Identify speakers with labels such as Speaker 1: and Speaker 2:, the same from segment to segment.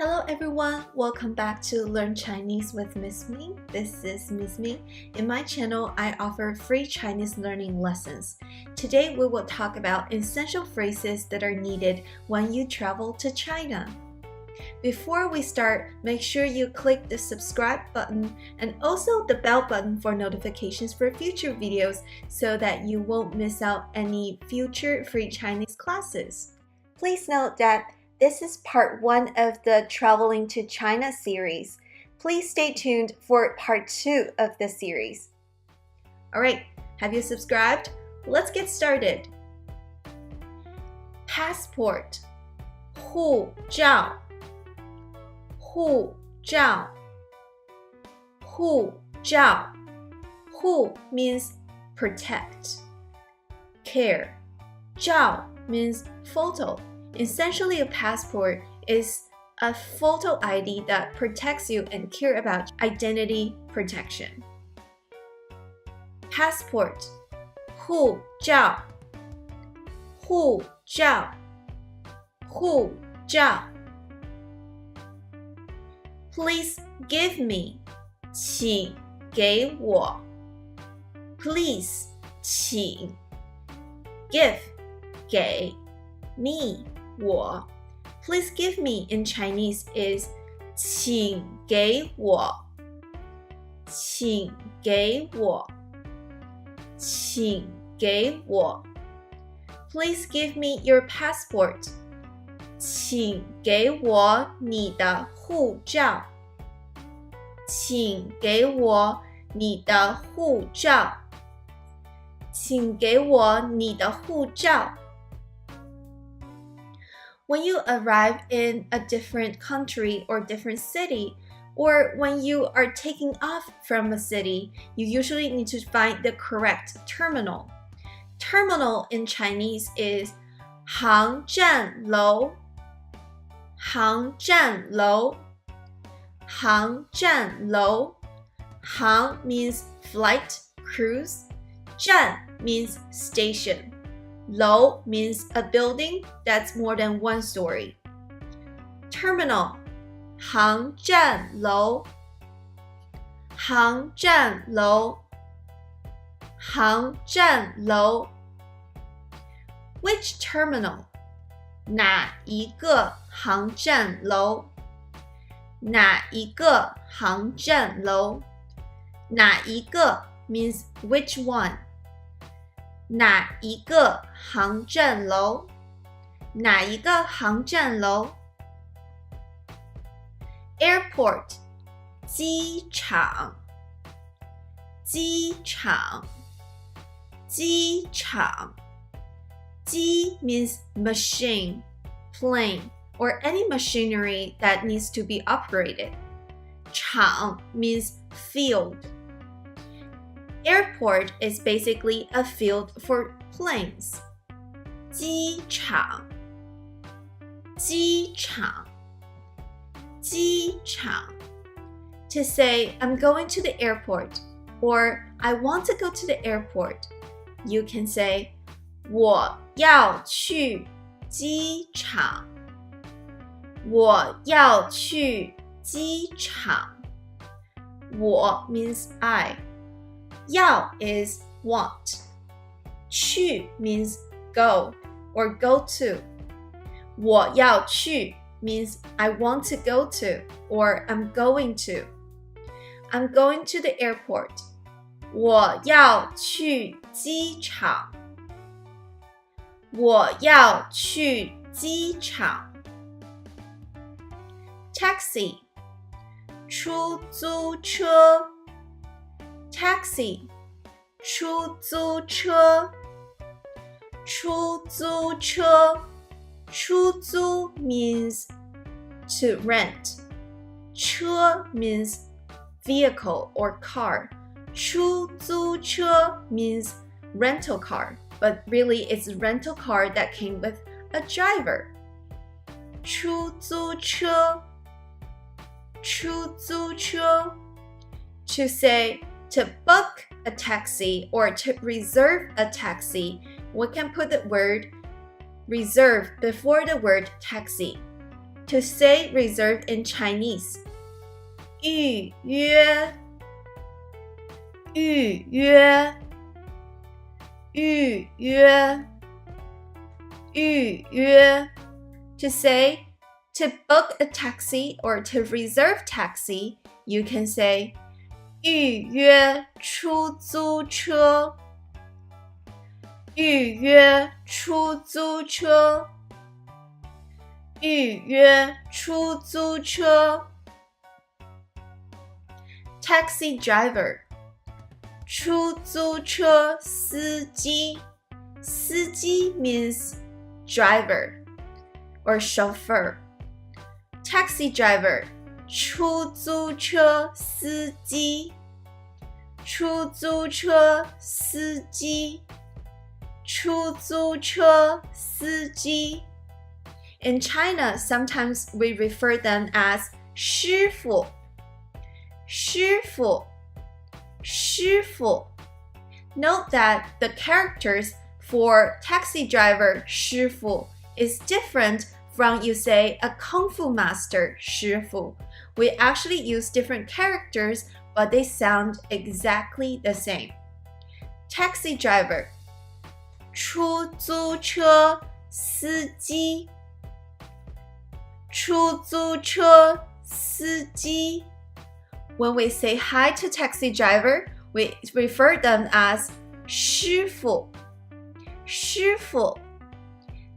Speaker 1: Hello everyone, welcome back to Learn Chinese with Ms Ming. This is Ms Ming. In my channel, I offer free Chinese learning lessons. Today we will talk about essential phrases that are needed when you travel to China. Before we start, make sure you click the subscribe button and also the bell button for notifications for future videos so that you won't miss out any future free Chinese classes. Please note that this is part 1 of the Traveling to China series. Please stay tuned for part 2 of the series. Alright, have you subscribed? Let's get started. Passport, 护照护照护照护 means protect, care. 照 means photo. Essentially, a passport is a photo ID that protects you and care about identity protection. Passport, 护照护照护照 Please give me, 请给我 Please, 请 Give, 给 me, 我 Please give me in Chinese is 请给我请给我请给我 Please give me your passport 请给我你的护照请给我你的护照请给我你的护照When you arrive in a different country or different city, or when you are taking off from a city, you usually need to find the correct terminal. Terminal in Chinese is 航站楼航站楼航站楼航 means flight, cruise. 站 means station. 楼 means a building that's more than one story. Terminal, 航站楼航站楼航站楼 Which terminal? 哪一个航站楼哪一个航站楼哪一个 means which one?哪一个航站楼哪一个航站楼 Airport 机场机场机场机 means machine, plane, or any machinery that needs to be operated. 场 means field. Airport is basically a field for planes. 机场机场机场 To say, I'm going to the airport, or I want to go to the airport, you can say, 我要去机场我要去机场我 means I. 要 is want. 去 means go or go to. 我要去 means I want to go to or I'm going to. I'm going to the airport. 我要去机场我要去机场 Taxi 出租车Taxi 出租车出租车出租 means to rent. 车 means vehicle or car. 出租车 means rental car, but really it's rental car that came with a driver. 出租车出租车 To say to book a taxi or to reserve a taxi, we can put the word reserve before the word taxi. To say reserved in Chinese. 预约预约预约预约 To say to book a taxi or to reserve taxi, you can say 预约出租车预约出租车预约出租车 Taxi driver 出租车司机司机 means driver or chauffeur. Taxi driver 出租车司机出租车司机出租车司机 In China, sometimes we refer them as 师傅师傅师傅 Note that the characters for taxi driver 师傅 is different from you say a kung fu master 师傅. We actually use different characters, but they sound exactly the same. Taxi driver 出租车司机出租车司机 When we say hi to taxi driver, we refer them as 师傅师傅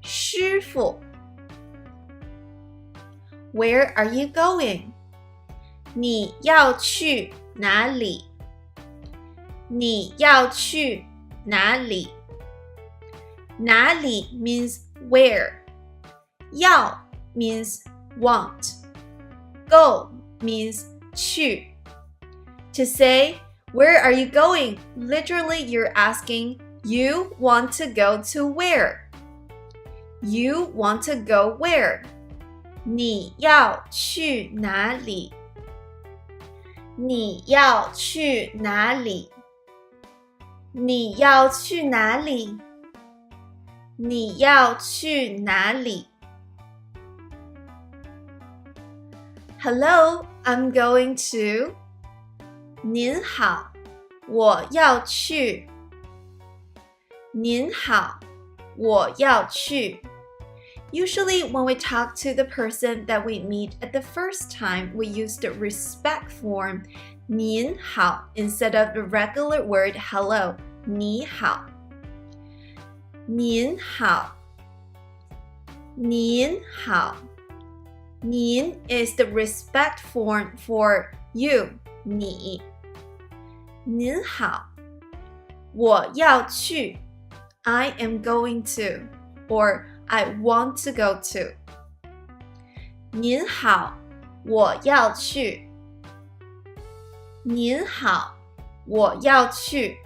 Speaker 1: 师傅 Where are you going? 你要去哪里你要去哪里哪里 means where 要 means want Go means 去 To say, where are you going? Literally, you're asking, you want to go to where? You want to go where? 你要去哪里你要去哪里你要去哪里你要去哪里 Hello, I'm going to 您好我要去您好我要去 Usually, when we talk to the person that we meet at the first time, we use the respect form 您好 instead of the regular word hello, 你好您好您好您 is the respect form for you, 你您好我要去 I am going to or I want to go to 您好我要去您好我要去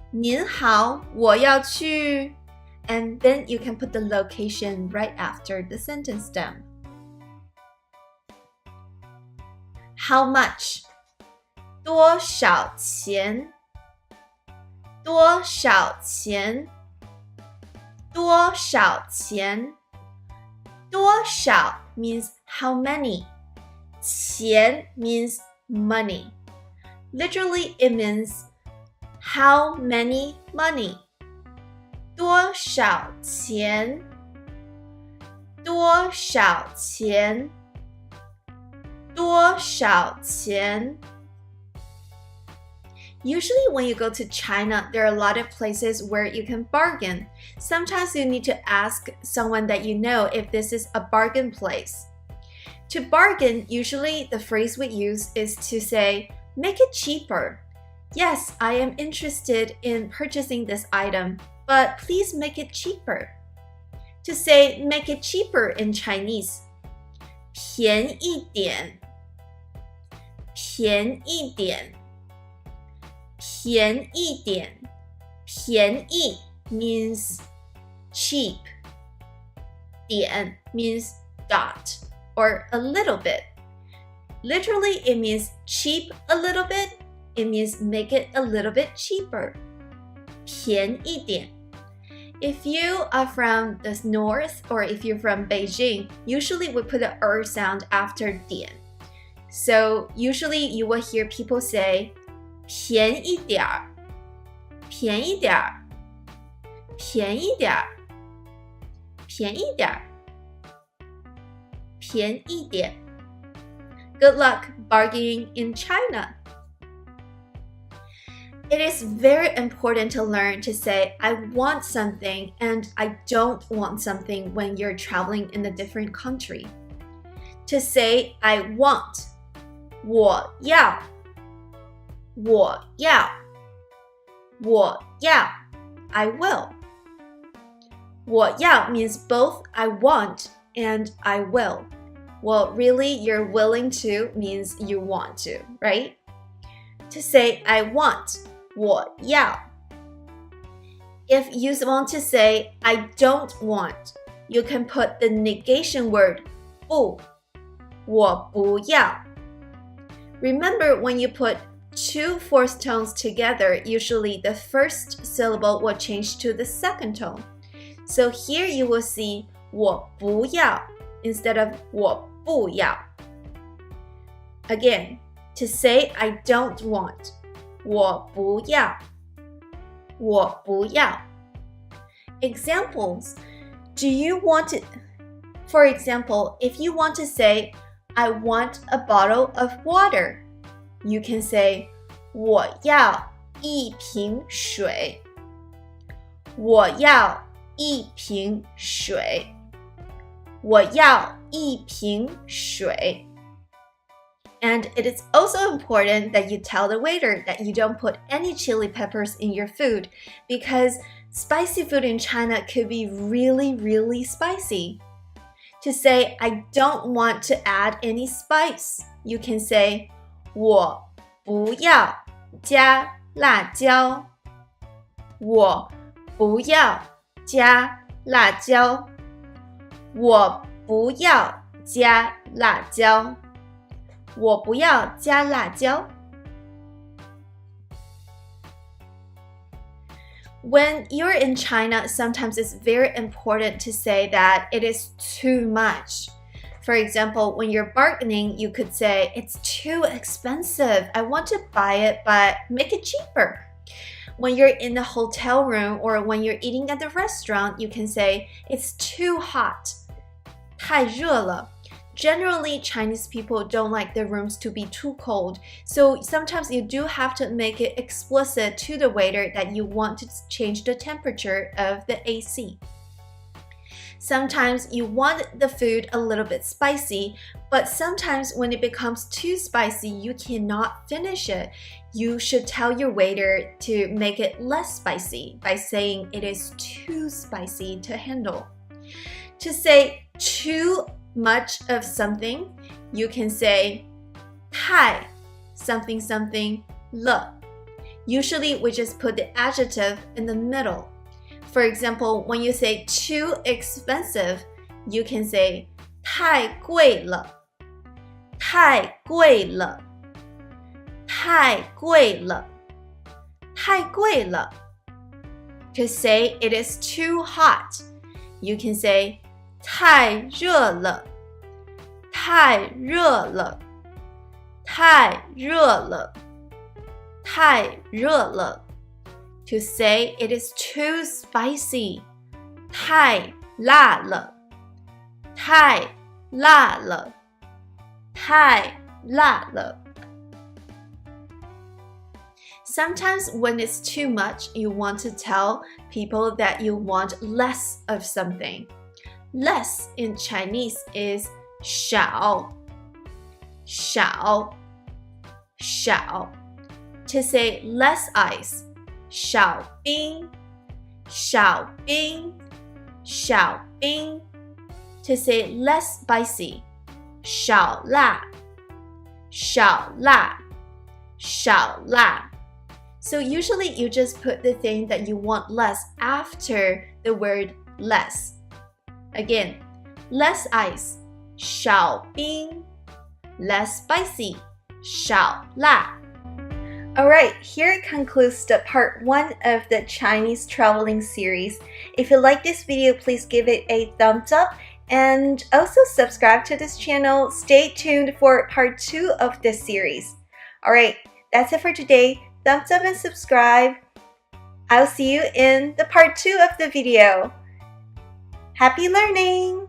Speaker 1: 您好我要去 And then you can put the location right after the sentence stem. How much? 多少钱多少钱多少钱多少 means how many 钱 means money Literally it means how many money 多少钱多少钱多少钱 Usually when you go to China, there are a lot of places where you can bargain. Sometimes you need to ask someone that you know if this is a bargain place. To bargain, usually the phrase we use is to say, make it cheaper. Yes, I am interested in purchasing this item, but please make it cheaper. To say make it cheaper in Chinese, 便宜点便宜点便宜点便宜 means cheap 点 means dot or a little bit Literally it means cheap a little bit It means make it a little bit cheaper 便宜点 If you are from the north or if you're from Beijing, usually we put the sound after 点. So usually you will hear people say 便宜点儿便宜点儿便宜点儿便宜点儿便宜点 Good luck bargaining in China. It is very important to learn to say I want something and I don't want something when you're traveling in a different country. To say I want, 我要我要我要 I will. 我要 means both I want and I will. Well, really, you're willing to means you want to, right? To say I want, 我要. If you want to say I don't want, you can put the negation word 不我不要. Remember, when you put two fourth tones together, usually the first syllable will change to the second tone. So here you will see 我不要 instead of 我不要. Again, to say I don't want, 我不要我不要. Examples. Do you want to, for example, if you want to say I want a bottle of water, you can say 我要一瓶水我要一瓶水我要一瓶水 And it is also important that you tell the waiter that you don't put any chili peppers in your food because spicy food in China could be really, really spicy. To say, I don't want to add any spice, you can say, 我不要加辣椒我不要加辣椒我不要加辣椒我不要加辣椒 When you're in China, sometimes it's very important to say that it is too much. For example, when you're bargaining, you could say, it's too expensive. I want to buy it, but make it cheaper. When you're in the hotel room or when you're eating at the restaurant, you can say, it's too hot. 太热了. Generally, Chinese people don't like their rooms to be too cold, so sometimes you do have to make it explicit to the waiter that you want to change the temperature of the AC. Sometimes you want the food a little bit spicy, but sometimes when it becomes too spicy, you cannot finish it. You should tell your waiter to make it less spicy by saying it is too spicy to handle. To say too much of something, you can say 太 something something 了. Usually we just put the adjective in the middle. For example, when you say too expensive, you can say 太贵了太贵了太贵了太贵了 To say it is too hot, you can say 太热了太热了太热了太热了 To say it is too spicy, 太辣了太辣了太辣了 Sometimes when it's too much, you want to tell people that you want less of something. Less in Chinese is 少少少 To say less ice, 少冰少冰少冰 To say less spicy, 少辣少辣少辣 So usually you just put the thing that you want less after the word less. Again, less ice, 少冰 Less spicy, 少辣 Alright, here concludes the part 1 of the Chinese traveling series. If you like this video, please give it a thumbs up and also subscribe to this channel. Stay tuned for part 2 of this series. Alright, that's it for today. Thumbs up and subscribe. I'll see you in the part 2 of the video. Happy learning!